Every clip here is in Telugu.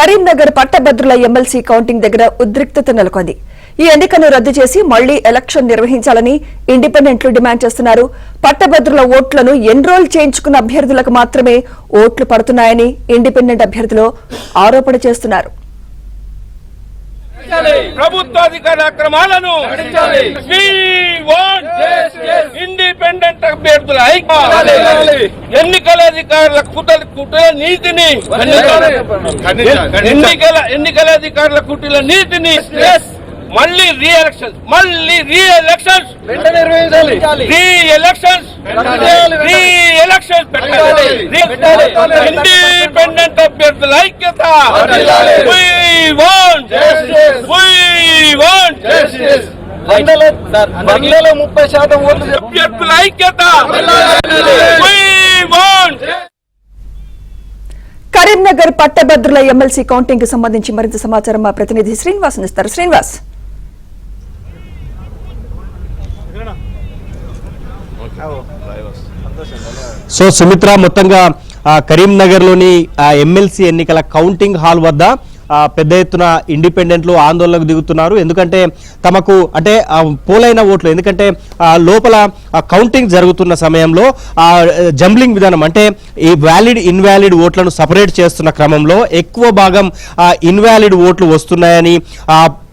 కరీంనగర్ పట్టభద్రుల ఎమ్మెల్సీ కౌంటింగ్ దగ్గర ఉద్రిక్తత నెలకొంది. ఈ ఎన్నికను రద్దు చేసి మళ్లీ ఎలక్షన్ నిర్వహించాలని ఇండిపెండెంట్లు డిమాండ్ చేస్తున్నారు. పట్టభద్రుల ఓట్లను ఎన్రోల్ చేయించుకున్న అభ్యర్థులకు మాత్రమే ఓట్లు పడుతున్నాయని ఇండిపెండెంట్ అభ్యర్థులు ఆరోపణ చేస్తున్నారు. ప్రభుత్వాధికార అక్రమాలను ఇండిపెండెంట్ అభ్యర్థుల ఎన్నికల అధికారుల కుట్ర నీతిని ఎన్నికల అధికారుల కుట్రల నీతిని మళ్ళీ రీ ఎలక్షన్స్ ఇండిపెండెంట్ అభ్యర్థుల ఐక్యత అభ్యర్థుల ఐక్యత. కరీంనగర్ పట్టభద్రుల ఎమ్మెల్సీ కౌంటింగ్ కు సంబంధించి మరింత సమాచారం మా ప్రతినిధి శ్రీనివాస్ ఇస్తారు. శ్రీనివాస్, సుమిత్ర, మొత్తంగా కరీంనగర్లోని ఎమ్మెల్సీ ఎన్నికల కౌంటింగ్ హాల్ వద్ద పెద్ద ఎత్తున ఇండిపెండెంట్లు ఆందోళనకు దిగుతున్నారు. ఎందుకంటే తమకు పోలైన ఓట్లు, ఎందుకంటే లోపల కౌంటింగ్ జరుగుతున్న సమయంలో జంబ్లింగ్ విధానం, అంటే ఈ వ్యాలిడ్ ఇన్వాలిడ్ ఓట్లను సపరేట్ చేస్తున్న క్రమంలో ఎక్కువ భాగం ఇన్వాలిడ్ ఓట్లు వస్తున్నాయని,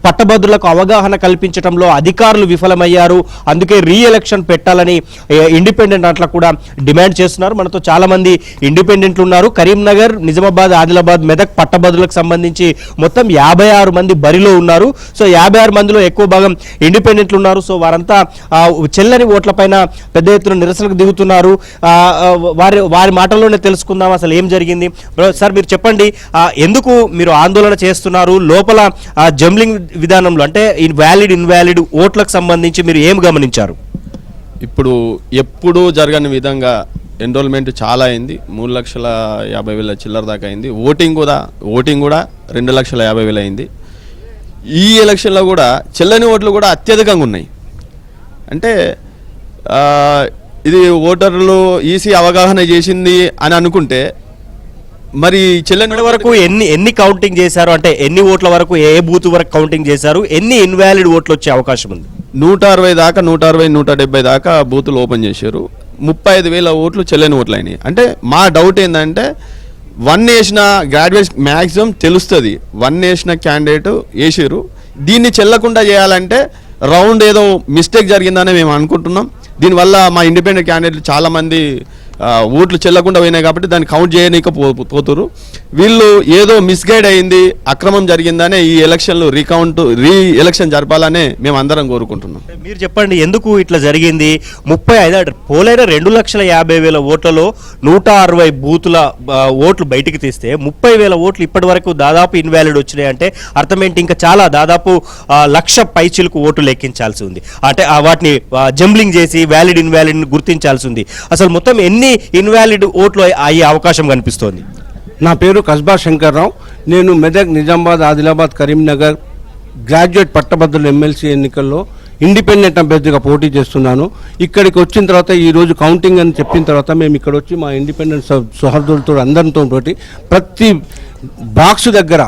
పట్టభద్రులకు అవగాహన కల్పించడంలో అధికారులు విఫలమయ్యారు, అందుకే రీ ఎలక్షన్ పెట్టాలని ఇండిపెండెంట్ అట్లా కూడా డిమాండ్ చేస్తున్నారు. మనతో చాలా మంది ఇండిపెండెంట్లు ఉన్నారు. కరీంనగర్, నిజామాబాద్, ఆదిలాబాద్, మెదక్ పట్టభద్రులకు సంబంధించి మొత్తం 56 మంది బరిలో ఉన్నారు. సో 56 మందిలో ఎక్కువ భాగం ఇండిపెండెంట్లు ఉన్నారు. సో వారంతా చెల్లని ఓట్లపైన పెద్ద ఎత్తున నిరసనకు దిగుతున్నారు. వారి మాటల్లోనే తెలుసుకుందాం అసలు ఏం జరిగింది. సార్, మీరు చెప్పండి, ఎందుకు మీరు ఆందోళన చేస్తున్నారు? లోపల జంబ్లింగ్ విధానంలో, అంటే వ్యాలిడ్ ఇన్వాలిడ్ ఓట్లకు సంబంధించి మీరు ఏం గమనించారు? ఇప్పుడు ఎప్పుడూ జరగని విధంగా ఎన్రోల్మెంట్ చాలా అయింది. 3,50,000 చిల్లర దాకా అయింది. ఓటింగ్ కూడా 2,50,000 అయింది. ఈ ఎలక్షన్లో కూడా చెల్లని ఓట్లు కూడా అత్యధికంగా ఉన్నాయి. అంటే ఇది ఓటర్లు ఈసీ అవగాహన చేసింది అని అనుకుంటే, మరి చెల్లెని వరకు ఎన్ని కౌంటింగ్ చేశారు? అంటే ఎన్ని ఓట్ల వరకు, ఏ బూత్ వరకు కౌంటింగ్ చేశారు? ఎన్ని ఇన్వాలిడ్ ఓట్లు వచ్చే అవకాశం ఉంది? 160 దాకా, 170 దాకా బూతులు ఓపెన్ చేశారు. 35,000 ఓట్లు చెల్లని ఓట్లు అయినాయి. అంటే మా డౌట్ ఏంటంటే, 1 వేసిన గ్రాడ్యుయేట్ మ్యాక్సిమం తెలుస్తుంది, 1 వేసిన క్యాండిడేట్ వేసారు. దీన్ని చెల్లకుండా చేయాలంటే రౌండ్ ఏదో మిస్టేక్ జరిగిందని మేము అనుకుంటున్నాం. దీనివల్ల మా ఇండిపెండెంట్ క్యాండిడేట్లు చాలామంది ఓట్లు చెల్లకుండా పోయినాయి కాబట్టి దాన్ని కౌంట్ చేయలేకపోతున్నారు. వీళ్ళు ఏదో మిస్గైడ్ అయింది, అక్రమం జరిగిందనే ఈ ఎలక్షన్లు రీ ఎలక్షన్ జరపాలనే మేము అందరం కోరుకుంటున్నాం. మీరు చెప్పండి, ఎందుకు ఇట్లా జరిగింది? 35 పోలైన 2,50,000 ఓట్లలో 160 బూతుల ఓట్లు బయటికి తీస్తే 30,000 ఓట్లు ఇప్పటి వరకు దాదాపు ఇన్వాలిడ్ వచ్చినాయి. అంటే అర్థం ఏంటి? ఇంకా చాలా దాదాపు 1,00,000 పైచిలకు ఓట్లు లెక్కించాల్సి ఉంది. అంటే వాటిని జంబ్లింగ్ చేసి వ్యాలిడ్ ఇన్వాలిడ్ గుర్తించాల్సి ఉంది. అసలు మొత్తం ఎన్ని ఇన్వాలిడ్ ఓట్లు అయ్యే అవకాశం కనిపిస్తోంది? నా పేరు కస్బా శంకర్రావు. నేను మెదక్, నిజామాబాద్, ఆదిలాబాద్, కరీంనగర్ గ్రాడ్యుయేట్ పట్టభద్రుల ఎమ్మెల్సీ ఎన్నికల్లో ఇండిపెండెంట్ అభ్యర్థిగా పోటీ చేస్తున్నాను. ఇక్కడికి వచ్చిన తర్వాత ఈరోజు కౌంటింగ్ అని చెప్పిన తర్వాత మేము ఇక్కడ వచ్చి మా ఇండిపెండెంట్ సోదరులతో అందరితో ప్రతి బాక్స్ దగ్గర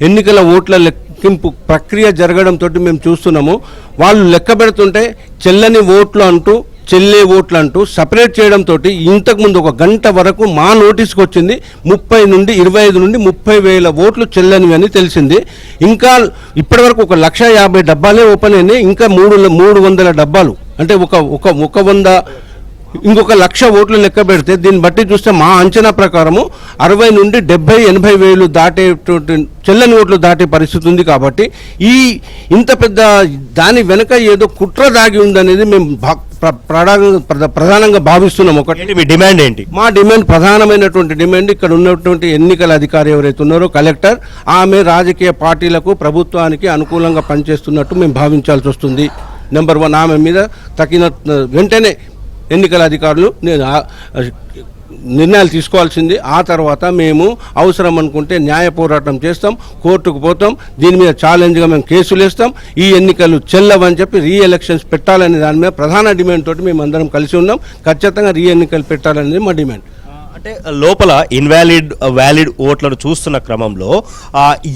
ఎన్నికల ఓట్ల లెక్కింపు ప్రక్రియ జరగడంతో మేము చూస్తున్నాము. వాళ్ళు లెక్క పెడుతుంటే చెల్లని ఓట్లు అంటూ, చెల్లే ఓట్లు అంటూ సపరేట్ చేయడంతో ఇంతకుముందు 1 గంట వరకు మా నోటీస్కి వచ్చింది 25,000 నుండి 30,000 ఓట్లు చెల్లని అని తెలిసింది. ఇంకా ఇప్పటి వరకు 1,50,000 డబ్బాలే ఓపెన్ అయినాయి. ఇంకా 300 డబ్బాలు, అంటే ఒక 100 ఇంకొక 1,00,000 ఓట్లు లెక్క పెడితే దీన్ని బట్టి చూస్తే మా అంచనా ప్రకారము 60 నుండి 70,000-80,000 దాటేటువంటి చెల్లని ఓట్లు దాటే పరిస్థితి ఉంది. కాబట్టి ఇంత పెద్ద దాని వెనుక ఏదో కుట్ర దాగి ఉందనేది మేము ప్రధానంగా భావిస్తున్నాం. ఒకటి, మీ డిమాండ్ ఏంటి? మా డిమాండ్, ప్రధానమైనటువంటి డిమాండ్, ఇక్కడ ఉన్నటువంటి ఎన్నికల అధికారి ఎవరైతే ఉన్నారో కలెక్టర్, ఆమె రాజకీయ పార్టీలకు, ప్రభుత్వానికి అనుకూలంగా పనిచేస్తున్నట్టు మేము భావించాల్సి వస్తుంది. నెంబర్ 1, ఆమె మీద తగిన వెంటనే ఎన్నికల అధికారులు నిర్ణయాలు తీసుకోవాల్సింది. ఆ తర్వాత మేము అవసరం అనుకుంటే న్యాయ పోరాటం చేస్తాం, కోర్టుకు పోతాం. దీని మీద ఛాలెంజ్గా మేము కేసులు వేస్తాం. ఈ ఎన్నికలు చెల్లవని చెప్పి రీ ఎలక్షన్స్ పెట్టాలనే దాని మీద ప్రధాన డిమాండ్ తోటి మేము అందరం కలిసి ఉన్నాం. ఖచ్చితంగా రీ ఎన్నికలు పెట్టాలనేది మా డిమాండ్. అంటే లోపల ఇన్వాలిడ్ వ్యాలిడ్ ఓట్లను చూస్తున్న క్రమంలో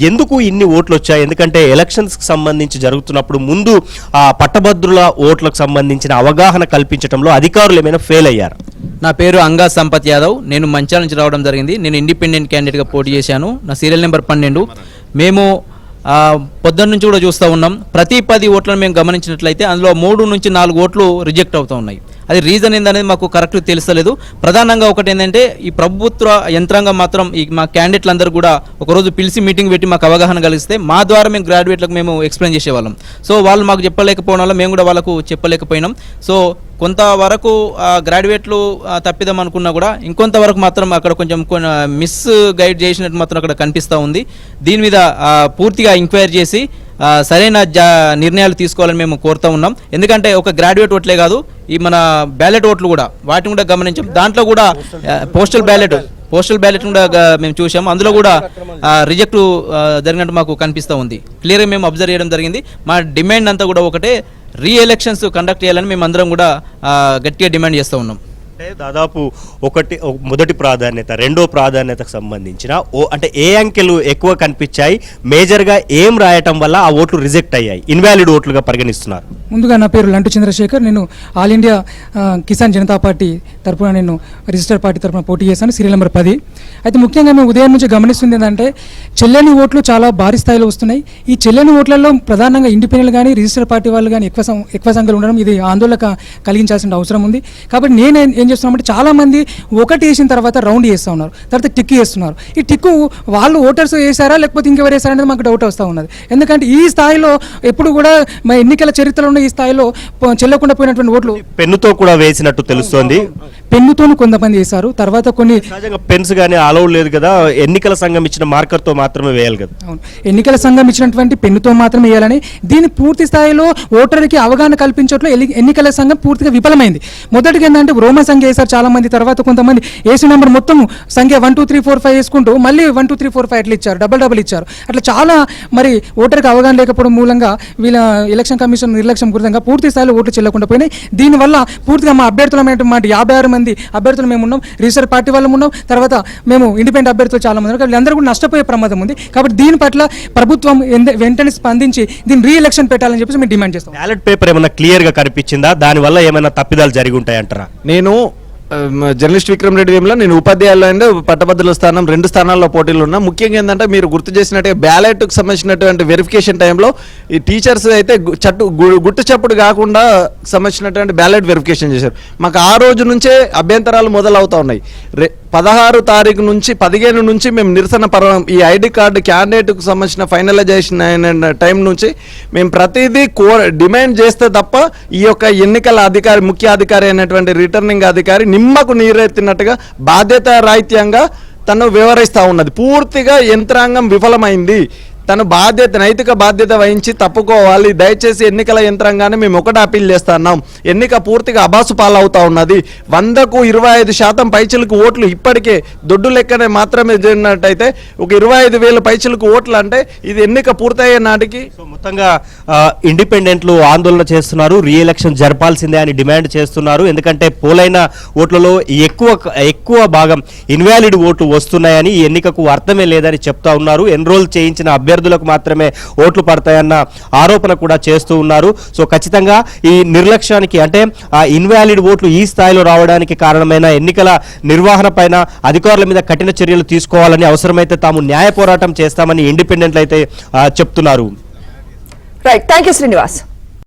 ఎందుకు ఇన్ని ఓట్లు వచ్చాయి? ఎందుకంటే ఎలక్షన్స్ కి సంబంధించి జరుగుతున్నప్పుడు ముందు పట్టభద్రుల ఓట్లకు సంబంధించిన అవగాహన కల్పించడంలో అధికారులు ఏమైనా ఫెయిల్ అయ్యారు? నా పేరు అంగా సంపత్ యాదవ్. నేను మంచాల నుంచి రావడం జరిగింది. నేను ఇండిపెండెంట్ క్యాండిడేట్గా పోటీ చేశాను. నా సీరియల్ నెంబర్ 12. మేము పొద్దున్న నుంచి కూడా చూస్తూ ఉన్నాం. ప్రతి 10 ఓట్లను మేము గమనించినట్లయితే అందులో 3 నుంచి 4 ఓట్లు రిజెక్ట్ అవుతూ ఉన్నాయి. అది రీజన్ ఏందనేది మాకు కరెక్ట్ తెలుస్తలేదు. ప్రధానంగా ఒకటి ఏంటంటే ఈ ప్రభుత్వ యంత్రాంగం మాత్రం ఈ మా క్యాండిడేట్లందరూ కూడా ఒకరోజు పిలిచి మీటింగ్ పెట్టి మాకు అవగాహన కలిగిస్తే మా ద్వారా మేము గ్రాడ్యుయేట్లకు మేము ఎక్స్ప్లెయిన్ చేసేవాళ్ళం. సో వాళ్ళు మాకు చెప్పలేకపోవడం వల్ల మేము కూడా వాళ్ళకు చెప్పలేకపోయినాం. సో కొంతవరకు గ్రాడ్యుయేట్లు తప్పిదాం అనుకున్నా కూడా ఇంకొంతవరకు మాత్రం అక్కడ కొంచెం మిస్ గైడ్ చేసినట్టు మాత్రం అక్కడ కనిపిస్తూ ఉంది. దీని మీద పూర్తిగా ఎంక్వైరీ చేసి సరైన నిర్ణయాలు తీసుకోవాలని మేము కోరుతూ ఉన్నాం. ఎందుకంటే ఒక గ్రాడ్యుయేట్ ఓట్లే కాదు, ఈ మన బ్యాలెట్ ఓట్లు కూడా వాటిని కూడా గమనించాం. దాంట్లో కూడా పోస్టల్ బ్యాలెట్ కూడా మేము చూసాము. అందులో కూడా రిజెక్ట్ జరిగినట్టు మాకు కనిపిస్తూ ఉంది. క్లియర్గా మేము అబ్జర్వ్ చేయడం జరిగింది. మా డిమాండ్ అంతా కూడా ఒకటే, రీ-ఎలక్షన్స్ కండక్ట్ చేయాలని మేము అందరం కూడా గట్టిగా డిమాండ్ చేస్తూ ఉన్నాం. అంటే దాదాపు మొదటి ప్రాధాన్యత, రెండో ప్రాధాన్యతకు సంబంధించిన అంటే ఏ అంకెలు ఎక్కువ కనిపించాయి, మేజర్గా ఏం రాయటం వల్ల ఆ ఓట్లు రిజెక్ట్ అయ్యాయి, ఇన్వాలిడ్ ఓట్లుగా పరిగణిస్తున్నారు? ముందుగా నా పేరు లంటు చంద్రశేఖర్. నేను all India Kisan Janata party తరఫున నేను రిజిస్టర్ పార్టీ తరఫున పోటీ చేశాను, సీరియల్ నెంబర్ 10. అయితే ముఖ్యంగా మేము ఉదయం నుంచి గమనిస్తుంది ఏంటంటే చెల్లని ఓట్లు చాలా భారీ స్థాయిలో వస్తున్నాయి. ఈ చెల్లని ఓట్లలో ప్రధానంగా ఇండిపెండెంట్ కానీ రిజిస్టర్ పార్టీ వాళ్ళు కానీ ఎక్కువ సంఖ్యలో ఉండడం ఇది ఆందోళన కలిగించాల్సిన అవసరం ఉంది. కాబట్టి నేను ఏం చేస్తున్నామంటే చాలా మంది ఒకటి వేసిన తర్వాత రౌండ్ చేస్తూ ఉన్నారు, తర్వాత టిక్ చేస్తున్నారు. ఈ టిక్కు వాళ్ళు ఓటర్స్ వేసారా లేకపోతే ఇంకెవరు వేసారా అనేది మాకు డౌట్ వస్తూ ఉన్నది. ఎందుకంటే ఈ స్థాయిలో ఎప్పుడు కూడా మా ఎన్నికల చరిత్రలో ఉన్న ఈ స్థాయిలో చెల్లకుండా పోయినటువంటి ఓట్లు పెన్నుతో కూడా వేసినట్టు తెలుస్తోంది. పెన్నుతోను కొంతమంది వేశారు, తర్వాత కొన్ని పెన్స్ కానీ అలౌ లేదు కదా, ఎన్నికల సంఘం ఇచ్చిన మార్కర్ తో మాత్రమే వేయాలి కదా. అవును, ఎన్నికల సంఘం ఇచ్చినటువంటి పెన్నుతో మాత్రమే వేయాలని దీని పూర్తి స్థాయిలో ఓటర్కి అవగాహన కల్పించట్లో ఎన్నికల సంఘం పూర్తిగా విఫలమైంది. మొదటిగా ఏంటంటే రోమన్ సంఖ్య వేశారు చాలా మంది, తర్వాత కొంతమంది ఏసీ నెంబర్ మొత్తం సంఖ్య 1 2 3 4 5 వేసుకుంటూ మళ్ళీ 1 2 3 4 5 అట్లా ఇచ్చారు, డబల్ ఇచ్చారు. అట్లా చాలా మరి ఓటర్కి అవగాహన లేకపోవడం మూలంగా వీళ్ళ ఎలక్షన్ కమిషన్ నిర్లక్ష్యం గురించి పూర్తి స్థాయిలో ఓట్లు చెల్లకుండా పోయినాయి. దీనివల్ల పూర్తిగా మా అభ్యర్థులమైనటువంటి 56 మంది అభ్యర్థులు మేము ఉన్నాం, రిజిస్టర్ పార్టీ వాళ్ళు ఉన్నాం, తర్వాత మేము ఇండిపెండెంట్ అభ్యర్థులు చాలా మంది ఉన్నారు. వీళ్ళందరూ కూడా నష్టపోయే ప్రమాదం ఉంది. కాబట్టి దీని పట్ల ప్రభుత్వం వెంటనే స్పందించి దీన్ని రీ ఎలక్షన్ పెట్టాలని చెప్పేసి మేము డిమాండ్ చేస్తాం. బ్యాలెట్ పేపర్ ఏమైనా క్లియర్ గా కనిపించిందా? దానివల్ల ఏమైనా తప్పిదాలు జరిగి ఉంటాయంటారా? నేను జర్నలిస్ట్ విక్రమ్ రెడ్డి వేముల, నేను ఉపాధ్యాయులు అండ్ పట్టభద్రుల స్థానం 2 స్థానాల్లో పోటీలు ఉన్నా. ముఖ్యంగా ఏంటంటే మీరు గుర్తు చేసినట్టుగా బ్యాలెట్కు సంబంధించినటువంటి వెరిఫికేషన్ టైంలో ఈ టీచర్స్ అయితే గుట్టు చప్పుడు కాకుండా సంబంధించినటువంటి బ్యాలెట్ వెరిఫికేషన్ చేశారు. మాకు ఆ రోజు నుంచే అభ్యంతరాలు మొదలవుతూ ఉన్నాయి. 16 తారీఖు నుంచి 15 నుంచి మేము నిరసన పర్వం ఈ ఐడి కార్డు క్యాండిడేట్కు సంబంధించిన ఫైనలైజేషన్ అయిన టైం నుంచి మేము ప్రతిదీ డిమాండ్ చేస్తే తప్ప ఈ యొక్క ఎన్నికల అధికారి, ముఖ్య అధికారి అయినటువంటి రిటర్నింగ్ అధికారి నిమ్మకు నీరెత్తినట్టుగా బాధ్యత రాహిత్యంగా తను వివరిస్తూ ఉన్నది. పూర్తిగా యంత్రాంగం విఫలమైంది. తను నైతిక బాధ్యత వహించి తప్పుకోవాలి. దయచేసి ఎన్నికల యంత్రాంగాన్ని మేము ఒకటి అప్పీల్ చేస్తున్నాం. ఎన్నిక పూర్తిగా అబాసు పాలవుతా ఉన్నది. 100కు 25% పైచిలకు ఓట్లు ఇప్పటికే దొడ్డు లెక్కనే మాత్రమే జరిగినట్టయితే ఒక 25,000 పైచిలకు ఓట్లు అంటే ఇది ఎన్నిక పూర్తయ్యే నాటికి. మొత్తంగా ఇండిపెండెంట్లు ఆందోళన చేస్తున్నారు, రీ ఎలక్షన్ జరపాల్సిందే అని డిమాండ్ చేస్తున్నారు. ఎందుకంటే పోలైన ఓట్లలో ఎక్కువ భాగం ఇన్వాలిడ్ ఓట్లు వస్తున్నాయని, ఈ ఎన్నికకు అర్థమే లేదని చెప్తా ఉన్నారు. ఎన్రోల్ చేయించిన అభ్యర్థులకు మాత్రమే ఓట్లు పడతాయన్న ఆరోపణ కూడా చేస్తూ ఉన్నారు. సో ఖచ్చితంగా ఈ నిర్లక్ష్యానికి అంటే ఆ ఇన్వాలిడ్ ఓట్లు ఈ స్థాయిలో రావడానికి కారణమైన ఎన్నికల నిర్వహణ పైన అధికారుల మీద కఠిన చర్యలు తీసుకోవాలని, అవసరమైతే తాము న్యాయ పోరాటం చేస్తామని ఇండిపెండెంట్లు అయితే చెప్తున్నారు. Right, thank you Srinivas.